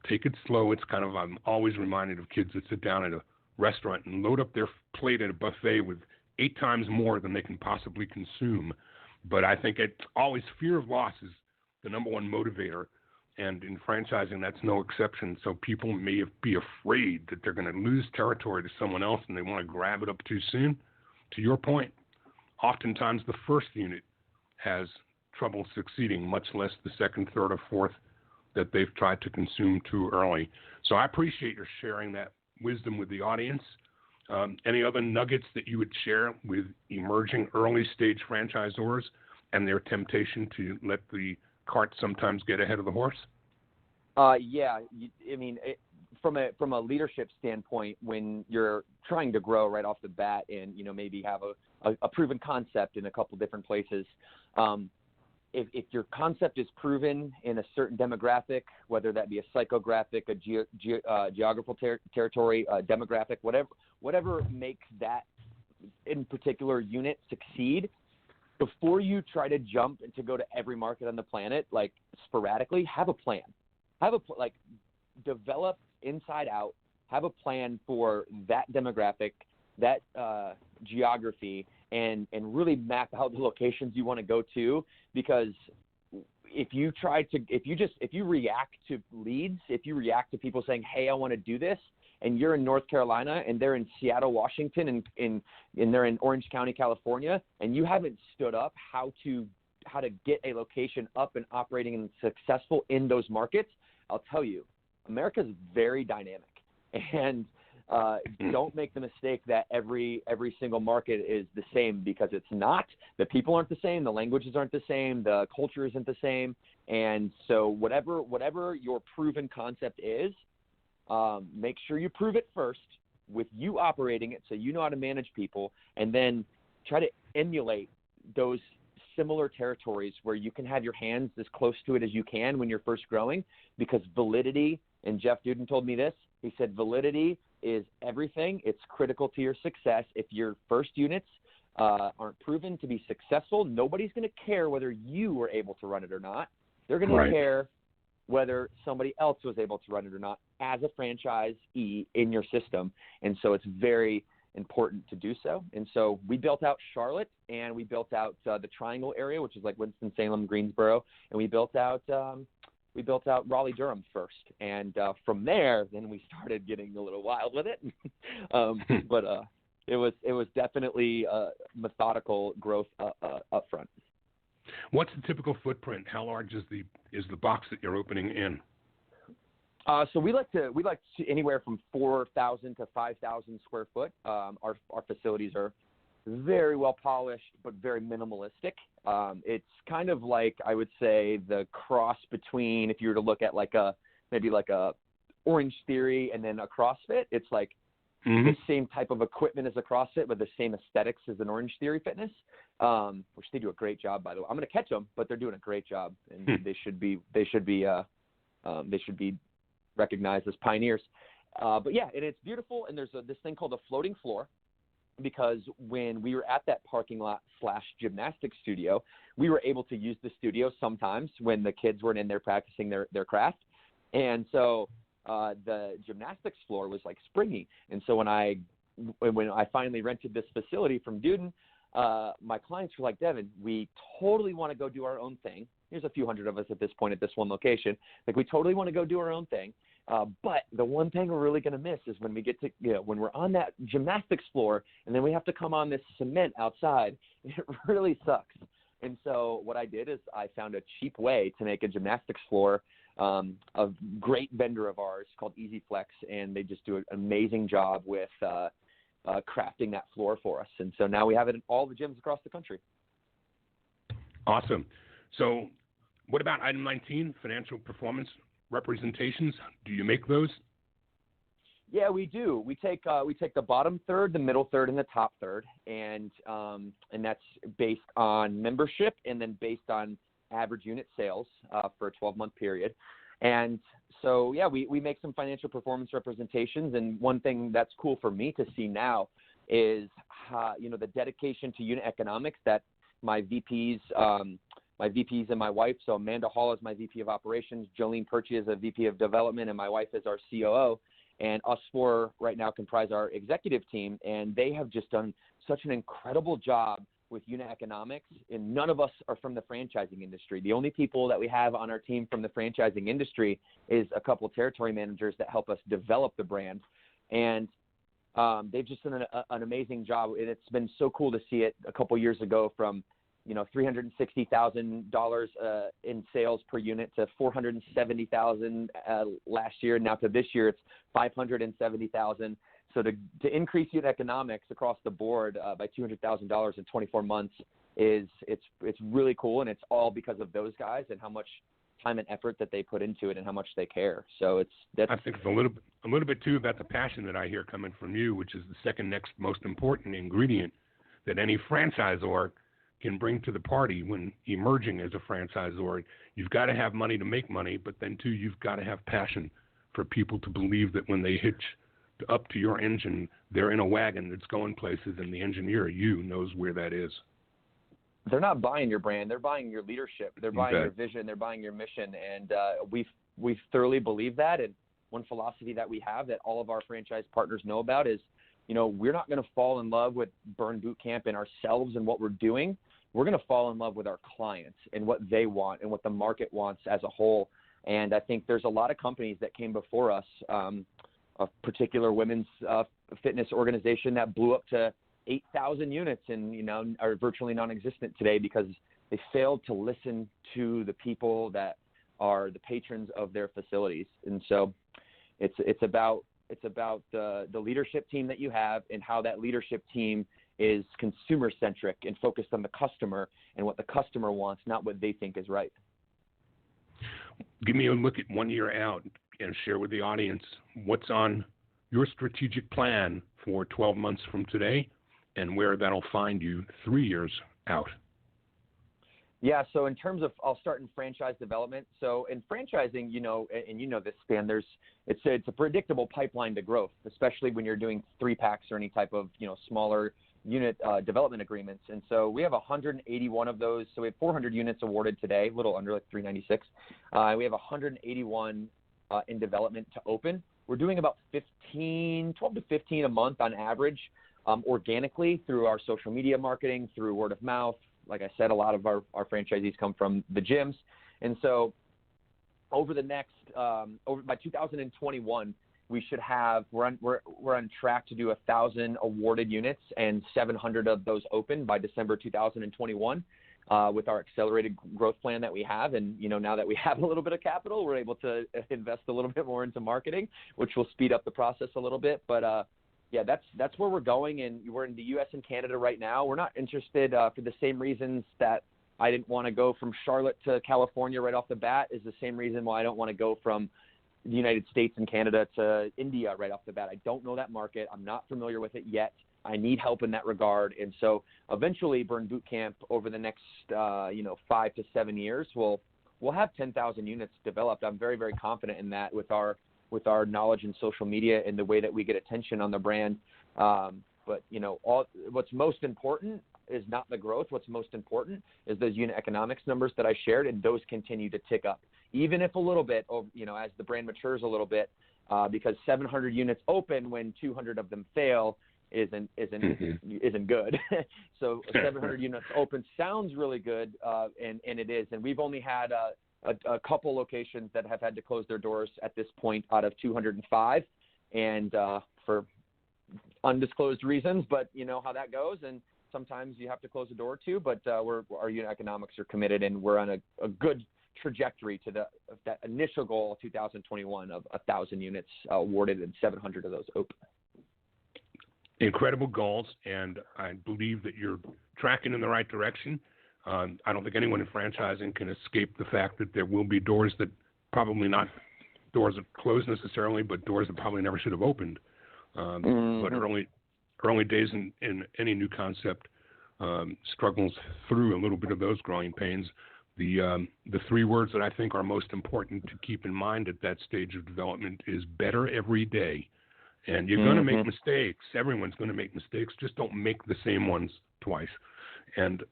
Take it slow. I'm always reminded of kids that sit down at a restaurant and load up their plate at a buffet with 8 times more than they can possibly consume. But I think it's always fear of loss is the number one motivator. And in franchising, that's no exception. So people may be afraid that they're going to lose territory to someone else and they want to grab it up too soon. To your point, oftentimes the first unit has trouble succeeding, much less the second, third, or fourth that they've tried to consume too early. So I appreciate your sharing that wisdom with the audience. Any other nuggets that you would share with emerging early-stage franchisors and their temptation to let the cart sometimes get ahead of the horse? From a leadership standpoint, when you're trying to grow right off the bat and, maybe have a proven concept in a couple different places, if your concept is proven in a certain demographic, whether that be a psychographic, a geographical territory, demographic, whatever makes that in particular unit succeed, before you try to jump and to go to every market on the planet, like sporadically, have a plan. Develop inside out, have a plan for that demographic, that geography, and really map out the locations you want to go to. Because if you react to leads, if you react to people saying, hey, I want to do this, and you're in North Carolina and they're in Seattle, Washington, and they're in Orange County, California, and you haven't stood up how to get a location up and operating and successful in those markets, I'll tell you, America's very dynamic. And don't make the mistake that every single market is the same, because it's not. The people aren't the same. The languages aren't the same. The culture isn't the same. And so whatever your proven concept is, make sure you prove it first with you operating it so you know how to manage people, and then try to emulate those similar territories where you can have your hands as close to it as you can when you're first growing, because validity, and Jeff Duden told me this, he said validity is everything. It's critical to your success. If your first units aren't proven to be successful, nobody's going to care whether you were able to run it or not. They're going to care whether somebody else was able to run it or not as a franchisee in your system. And so it's very important to do so. And so we built out Charlotte, and we built out the Triangle area, which is like Winston-Salem, Greensboro, and we built out Raleigh-Durham first. And from there, then we started getting a little wild with it. But it was definitely methodical growth up front. What's the typical footprint? How large is the box that you're opening in? So we like to anywhere from 4,000 to 5,000 square foot. Our facilities are very well polished, but very minimalistic. It's kind of like, I would say, the cross between, if you were to look at maybe like a Orange Theory and then a CrossFit, it's like the same type of equipment as a CrossFit, but the same aesthetics as an Orange Theory fitness, which they do a great job, by the way. I'm going to catch them, but they're doing a great job, and they should be recognized as pioneers. But yeah, and it's beautiful. And there's this thing called a floating floor, because when we were at that parking lot / gymnastics studio, we were able to use the studio sometimes when the kids weren't in there practicing their craft. And so the gymnastics floor was like springy. And so when I finally rented this facility from Duden, my clients were like, Devan, we totally want to go do our own thing. There's a few hundred of us at this point at this one location. Like, we totally want to go do our own thing. But the one thing we're really going to miss is when we get to, when we're on that gymnastics floor and then we have to come on this cement outside. It really sucks. And so what I did is I found a cheap way to make a gymnastics floor. A great vendor of ours called EasyFlex, and they just do an amazing job with crafting that floor for us. And so now we have it in all the gyms across the country. Awesome. So what about item 19, financial performance representations? Do you make those? Yeah, we do. We take the bottom third, the middle third, and the top third, and that's based on membership and then based on average unit sales for a 12-month period. And so, yeah, we make some financial performance representations. And one thing that's cool for me to see now is the dedication to unit economics that my VPs and my wife. So Amanda Hall is my VP of operations, Jolene Perchie is a VP of development, and my wife is our COO. And us four right now comprise our executive team, and they have just done such an incredible job with unit economics. And none of us are from the franchising industry. The only people that we have on our team from the franchising industry is a couple territory managers that help us develop the brand. And they've just done an amazing job. And it's been so cool to see it a couple years ago from $360,000 in sales per unit to $470,000 last year. Now to this year, it's $570,000. So to increase unit economics across the board by $200,000 in 24 months it's really cool, and it's all because of those guys and how much time and effort that they put into it and how much they care. So I think it's a little bit too about the passion that I hear coming from you, which is the second next most important ingredient that any franchisor can bring to the party when emerging as a franchisor. You've got to have money to make money, but then too, you've got to have passion for people to believe that when they hitch up to your engine, they're in a wagon that's going places, and the engineer, you, knows where that is. They're not buying your brand. They're buying your leadership. They're buying your vision. They're buying your mission. And we thoroughly believe that. And one philosophy that we have that all of our franchise partners know about is, we're not going to fall in love with Burn Boot Camp and ourselves and what we're doing. We're going to fall in love with our clients and what they want and what the market wants as a whole. And I think there's a lot of companies that came before us, a particular women's fitness organization that blew up to 8,000 units and, are virtually non-existent today because they failed to listen to the people that are the patrons of their facilities. And so it's about the leadership team that you have and how that leadership team is consumer centric and focused on the customer and what the customer wants, not what they think is right. Give me a look at 1 year out and share with the audience what's on your strategic plan for 12 months from today and where that'll find you 3 years out. Yeah, so in terms of, I'll start in franchise development. So in franchising, this, Stan, it's a predictable pipeline to growth, especially when you're doing 3-packs or any type of, smaller unit development agreements. And so we have 181 of those. So we have 400 units awarded today, a little under like 396. We have 181 in development to open. We're doing about 12 to 15 a month on average, organically through our social media marketing, through word of mouth. Like I said, a lot of our franchisees come from the gyms. And so over the next, by 2021, we should have, we're on track to do 1,000 awarded units and 700 of those open by December 2021 with our accelerated growth plan that we have. And, now that we have a little bit of capital, we're able to invest a little bit more into marketing, which will speed up the process a little bit. But, yeah, that's where we're going, and we're in the U.S. and Canada right now. We're not interested for the same reasons that I didn't want to go from Charlotte to California right off the bat is the same reason why I don't want to go from the United States and Canada to India right off the bat. I don't know that market. I'm not familiar with it yet. I need help in that regard. And so eventually Burn Boot Camp over the next, 5 to 7 years, we'll have 10,000 units developed. I'm very, very confident in that with our knowledge in social media and the way that we get attention on the brand. But, what's most important is not the growth. What's most important is those unit economics numbers that I shared, and those continue to tick up, even if a little bit, as the brand matures a little bit, because 700 units open when 200 of them fail isn't good. So 700 units open sounds really good, and it is. And we've only had a couple locations that have had to close their doors at this point out of 205, and for undisclosed reasons, but you know how that goes. And sometimes you have to close a door or two, but our unit economics are committed, and we're on a good trajectory to that initial goal of 2021 of 1,000 units awarded and 700 of those open. incredible goals, and I believe that you're tracking in the right direction. I don't think anyone in franchising can escape the fact that there will be doors that probably not doors that close necessarily, but doors that probably never should have opened. But early days in any new concept struggles through a little bit of those growing pains. The three words that I think are most important to keep in mind at that stage of development is better every day. And you're going to make mistakes. Everyone's going to make mistakes. Just don't make the same ones twice. And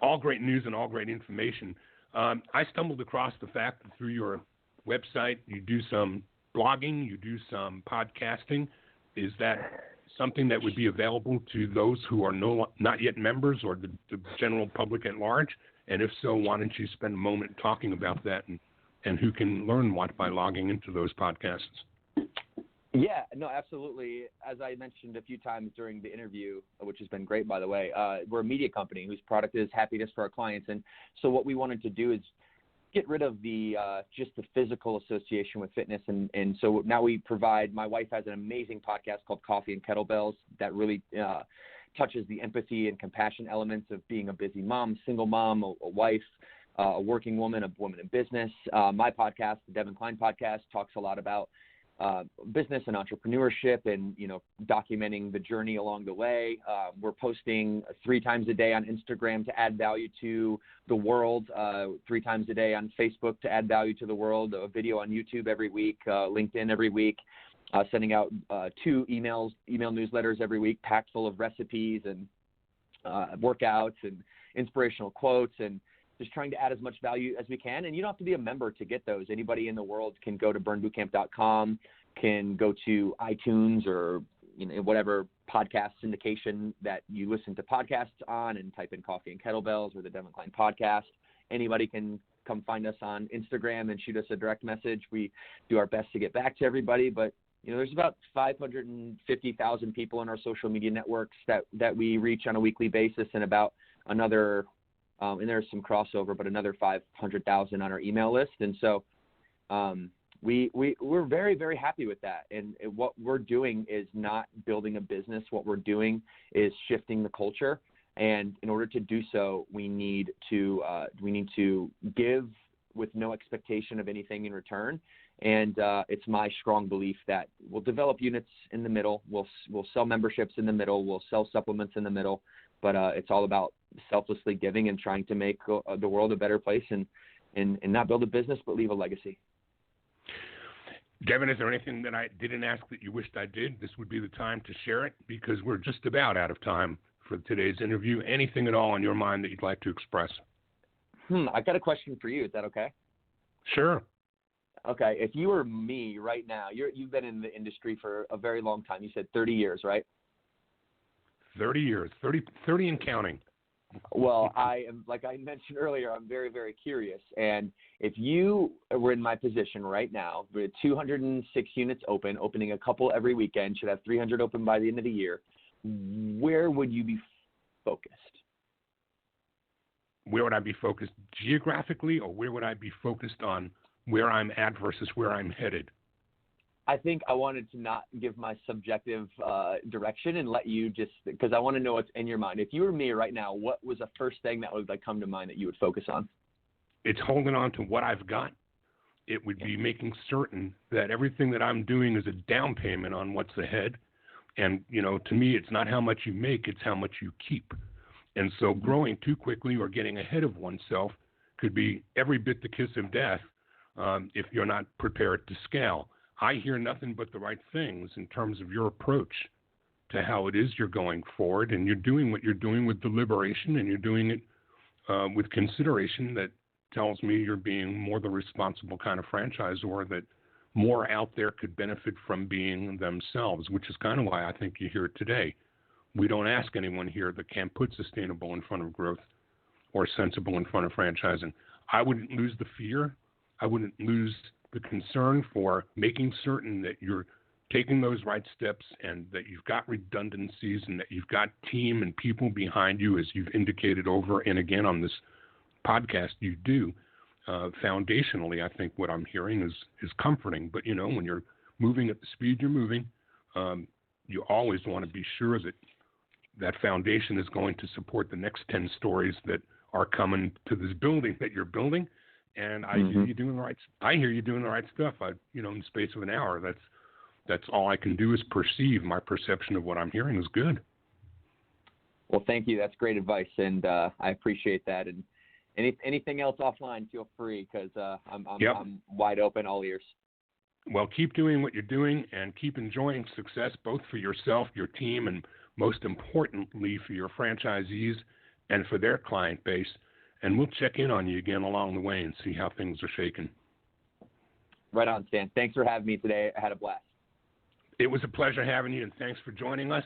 all great news and all great information. I stumbled across the fact that through your website you do some blogging, you do some podcasting. Is that something that would be available to those who are not yet members or the general public at large? And if so, why don't you spend a moment talking about that and who can learn what by logging into those podcasts? Yeah, no, absolutely. As I mentioned a few times during the interview, which has been great, by the way, we're a media company whose product is happiness for our clients. And so what we wanted to do is get rid of just the physical association with fitness. And so now we provide, my wife has an amazing podcast called Coffee and Kettlebells that really touches the empathy and compassion elements of being a busy mom, single mom, a wife, a working woman, a woman in business. My podcast, the Devan Kline podcast, talks a lot about business and entrepreneurship and, documenting the journey along the way. We're posting 3 times a day on Instagram to add value to the world, 3 times a day on Facebook to add value to the world, a video on YouTube every week, LinkedIn every week, sending out 2 email newsletters every week, packed full of recipes and workouts and inspirational quotes, and just trying to add as much value as we can. And you don't have to be a member to get those. Anybody in the world can go to burnbootcamp.com, can go to iTunes or whatever podcast syndication that you listen to podcasts on and type in Coffee and Kettlebells or the Devan Kline podcast. Anybody can come find us on Instagram and shoot us a direct message. We do our best to get back to everybody, but there's about 550,000 people in our social media networks that we reach on a weekly basis, and about another and there's some crossover, but another 500,000 on our email list. And so we're very, very happy with that. And what we're doing is not building a business. What we're doing is shifting the culture. And in order to do so, we need to give with no expectation of anything in return. And it's my strong belief that we'll develop units in the middle. We'll sell memberships in the middle. We'll sell supplements in the middle. But it's all about selflessly giving and trying to make the world a better place and not build a business, but leave a legacy. Devan, is there anything that I didn't ask that you wished I did? This would be the time to share it, because we're just about out of time for today's interview. Anything at all on your mind that you'd like to express? I've got a question for you. Is that okay? Sure. Okay. If you were me right now, you've been in the industry for a very long time. You said 30 years, right? 30 years, 30 and counting. Well, I am, like I mentioned earlier, I'm very, very curious. And if you were in my position right now, with 206 units opening a couple every weekend, should have 300 open by the end of the year, where would you be focused? Where would I be focused geographically, or where would I be focused on where I'm at versus where I'm headed? I think I wanted to not give my subjective direction and let you just, because I want to know what's in your mind. If you were me right now, what was the first thing that would come to mind that you would focus on? It's holding on to what I've got. It would be making certain that everything that I'm doing is a down payment on what's ahead. And, to me, it's not how much you make, it's how much you keep. And so growing too quickly or getting ahead of oneself could be every bit the kiss of death if you're not prepared to scale. I hear nothing but the right things in terms of your approach to how it is you're going forward, and you're doing what you're doing with deliberation, and you're doing it with consideration that tells me you're being more the responsible kind of franchisor that more out there could benefit from being themselves, which is kind of why I think you're here today. We don't ask anyone here that can't put sustainable in front of growth or sensible in front of franchising. I wouldn't lose the fear. I wouldn't lose the concern for making certain that you're taking those right steps and that you've got redundancies and that you've got team and people behind you, as you've indicated over and again on this podcast you do. Foundationally, I think what I'm hearing is comforting. But, when you're moving at the speed you're moving, you always want to be sure that that foundation is going to support the next 10 stories that are coming to this building that you're building. And I hear you doing the right. I hear you doing the right stuff. In the space of an hour, that's all I can do is perceive. My perception of what I'm hearing is good. Well, thank you. That's great advice, and I appreciate that. And anything else offline, feel free, because I'm wide open, all ears. Well, keep doing what you're doing and keep enjoying success, both for yourself, your team, and most importantly for your franchisees and for their client base. And we'll check in on you again along the way and see how things are shaking. Right on, Stan. Thanks for having me today. I had a blast. It was a pleasure having you, and thanks for joining us.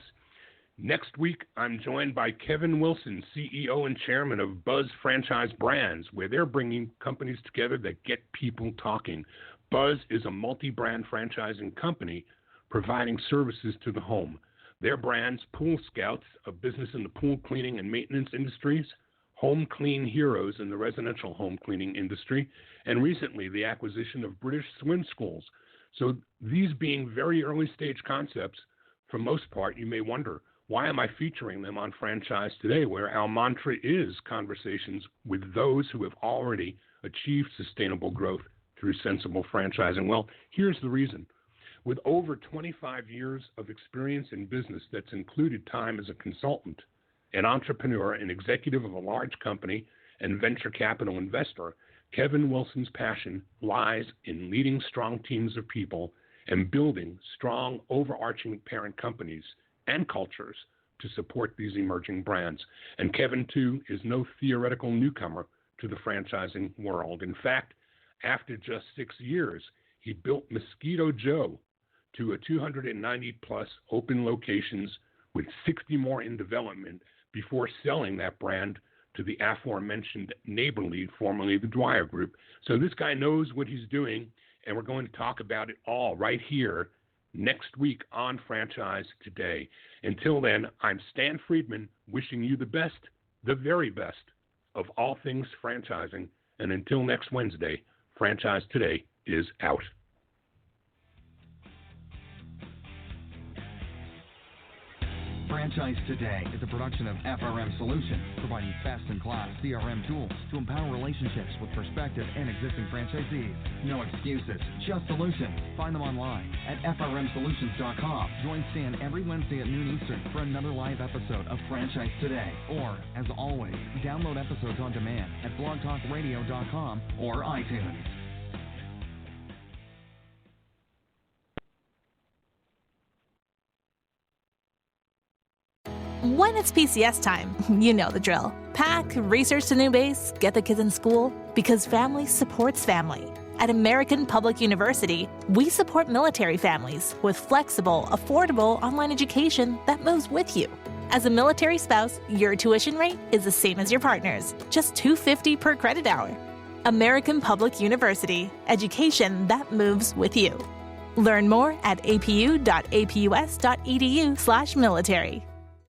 Next week, I'm joined by Kevin Wilson, CEO and chairman of Buzz Franchise Brands, where they're bringing companies together that get people talking. Buzz is a multi-brand franchising company providing services to the home. Their brands, Pool Scouts, a business in the pool cleaning and maintenance industries, Home Clean Heroes in the residential home cleaning industry, and recently the acquisition of British Swim Schools. So these being very early stage concepts, for most part, you may wonder, why am I featuring them on Franchise Today, where our mantra is conversations with those who have already achieved sustainable growth through sensible franchising? Well, here's the reason. With over 25 years of experience in business that's included time as a consultant, an entrepreneur, an executive of a large company, and venture capital investor, Kevin Wilson's passion lies in leading strong teams of people and building strong, overarching parent companies and cultures to support these emerging brands. And Kevin, too, is no theoretical newcomer to the franchising world. In fact, after just 6 years, he built Mosquito Joe to a 290-plus open locations with 60 more in development before selling that brand to the aforementioned Neighborly, formerly the Dwyer Group. So this guy knows what he's doing, and we're going to talk about it all right here next week on Franchise Today. Until then, I'm Stan Friedman, wishing you the best, the very best of all things franchising. And until next Wednesday, Franchise Today is out. Franchise Today is a production of FRM Solutions, providing best-in-class CRM tools to empower relationships with prospective and existing franchisees. No excuses, just solutions. Find them online at frmsolutions.com. Join Stan every Wednesday at noon Eastern for another live episode of Franchise Today. Or, as always, download episodes on demand at blogtalkradio.com or iTunes. When it's PCS time, you know the drill. Pack, research the new base, get the kids in school, because family supports family. At American Public University, we support military families with flexible, affordable online education that moves with you. As a military spouse, your tuition rate is the same as your partner's, just $250 per credit hour. American Public University, education that moves with you. Learn more at apu.apus.edu/military.